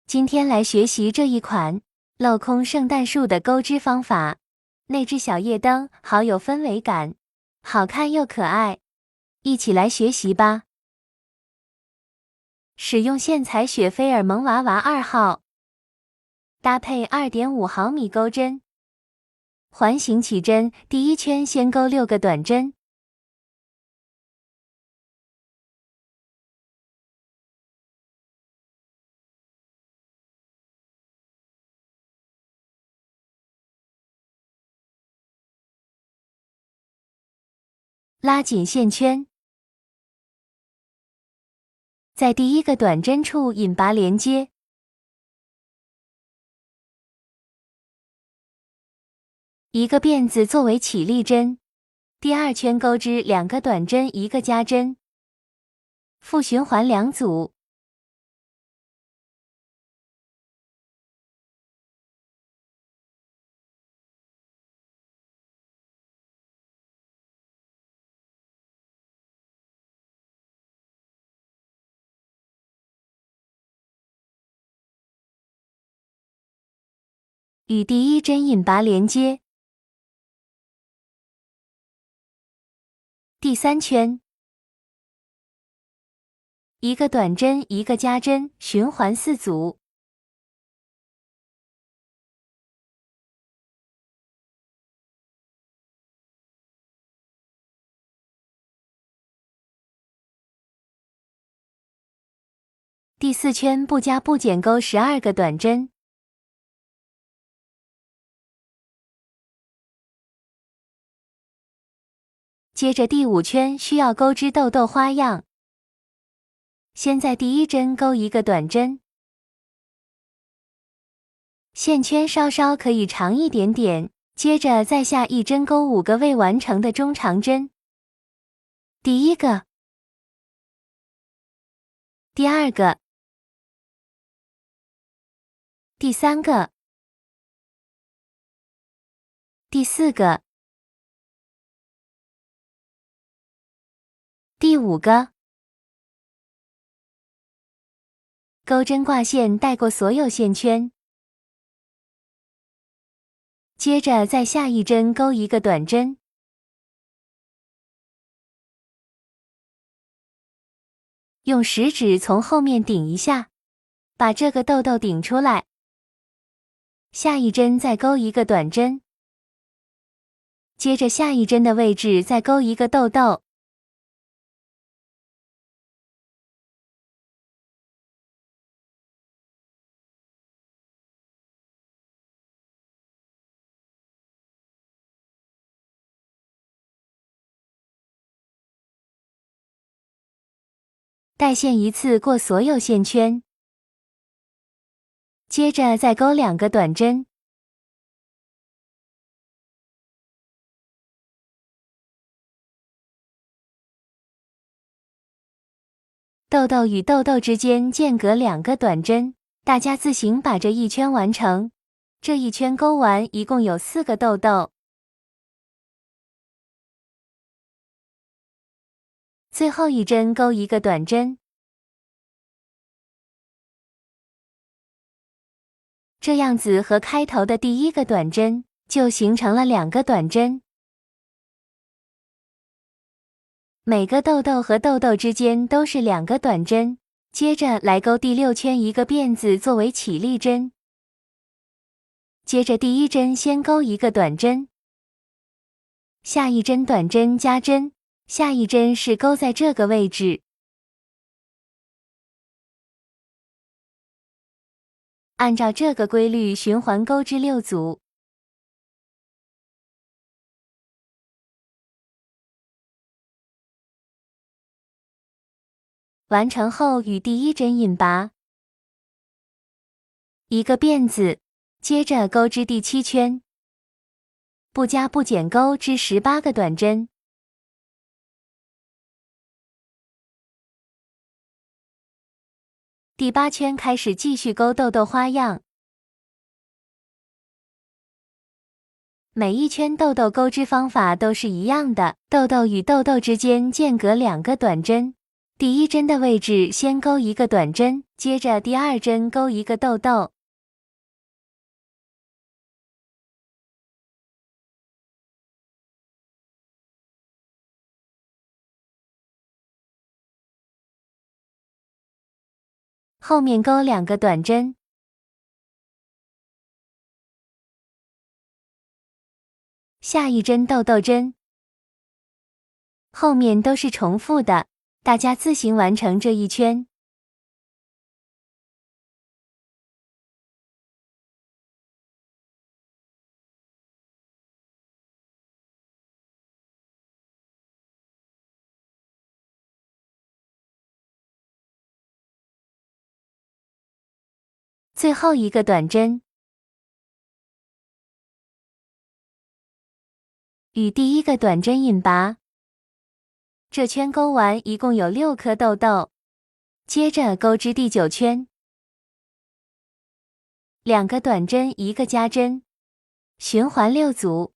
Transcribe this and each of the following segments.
今天来学习这一款镂空圣诞树的钩织方法。内置小夜灯，好有氛围感，好看又可爱。一起来学习吧。使用线材雪菲尔蒙娃娃2号，搭配 2.5 毫米钩针，环形起针，第一圈先钩6个短针。拉紧线圈，在第一个短针处引拔连接，一个辫子作为起立针，第二圈钩织2个短针1个加针，复循环2组。与第一针引拔连接，第3圈1个短针1个加针，循环4组。第4圈不加不减钩12个短针。接着第5圈需要钩织豆豆花样，先在第一针钩1个短针，线圈稍稍可以长一点点，接着再下一针钩5个未完成的中长针。第一个，第二个，第3个，第4个，第5个。钩针挂线带过所有线圈，接着再下一针钩1个短针，用食指从后面顶一下，把这个豆豆顶出来。下一针再钩1个短针，接着下一针的位置再钩1个豆豆。带线一次过所有线圈，接着再钩2个短针，豆豆与豆豆之间间隔2个短针，大家自行把这一圈完成。这一圈钩完一共有4个豆豆。最后一针钩1个短针，这样子和开头的第一个短针就形成了2个短针。每个豆豆和豆豆之间都是2个短针，接着来钩第6圈1个辫子作为起立针，接着第一针先钩1个短针，下一针短针加针，下一针是钩在这个位置。按照这个规律循环钩织6组。完成后与第一针引拔1个辫子，接着钩织第7圈，不加不减钩织18个短针。第8圈开始继续钩豆豆花样，每一圈豆豆钩织方法都是一样的，豆豆与豆豆之间间隔2个短针，第一针的位置先钩一个短针，接着第二针钩一个豆豆。后面钩2个短针。下一针豆豆针。后面都是重复的，大家自行完成这一圈。最后一个短针与第一个短针引拔，这圈钩完一共有6颗豆豆，接着钩织第9圈，2个短针1个加针，循环6组。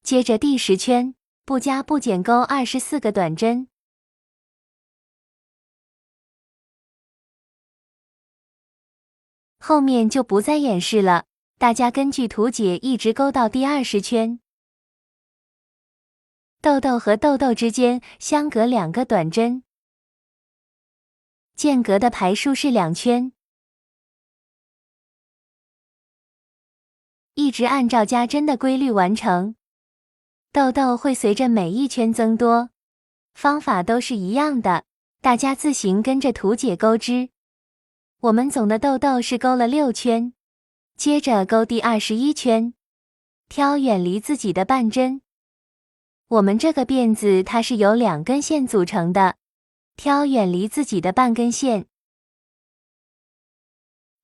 接着第10圈，不加不减钩24个短针。后面就不再演示了，大家根据图解一直钩到第20圈。豆豆和豆豆之间相隔2个短针，间隔的排数是2圈。一直按照加针的规律完成。豆豆会随着每一圈增多，方法都是一样的，大家自行跟着图解钩织。我们总的豆豆是钩了6圈，接着钩第21圈，挑远离自己的半针。我们这个辫子它是由2根线组成的，挑远离自己的半根线，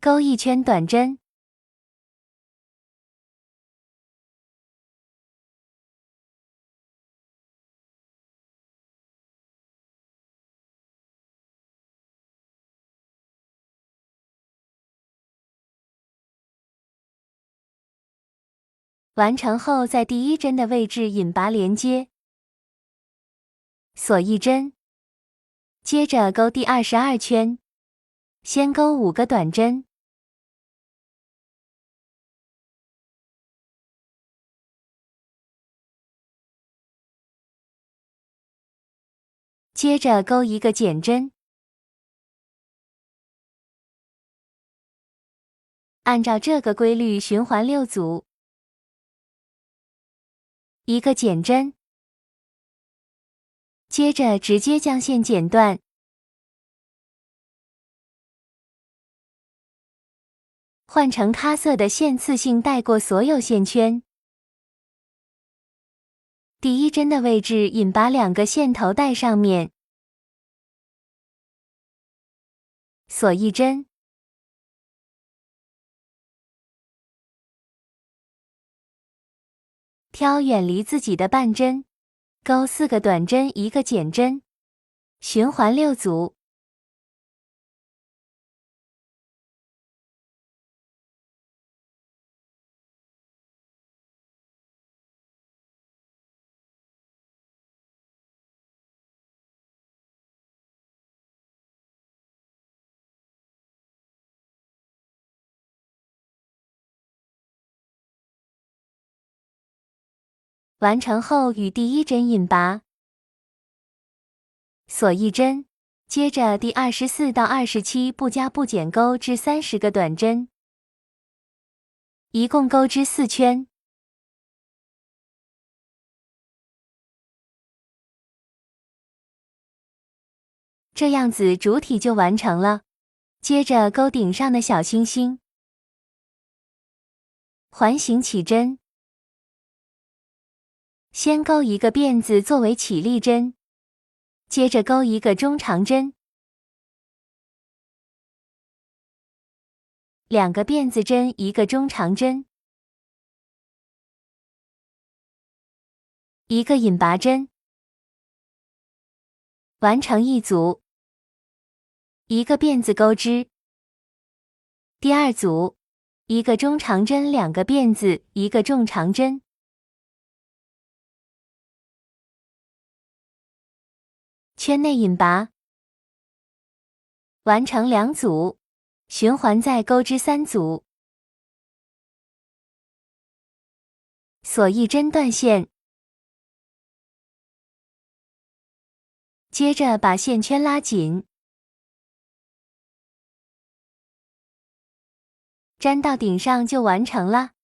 钩1圈短针。完成后，在第1针的位置引拔连接，锁1针，接着钩第22圈，先钩5个短针，接着钩1个减针，按照这个规律循环6组，1个减针，接着直接将线剪断，换成咖色的线，刺性带过所有线圈。第1针的位置引拔2个线头带上面，锁1针，挑远离自己的半针，钩4个短针1个减针，循环6组。完成后与第1针引拔，锁1针，接着第24到27不加不减钩织30个短针，一共钩织4圈。这样子主体就完成了。接着钩顶上的小星星，环形起针，先钩一个辫子作为起立针，接着钩一个中长针，2个辫子针1个中长针，一个引拔针，完成一组。一个辫子钩织。第二组，一个中长针，两个辫子，一个重长针。圈内引拔，完成2组，循环再钩织3组。锁一针断线，接着把线圈拉紧，粘到顶上就完成了。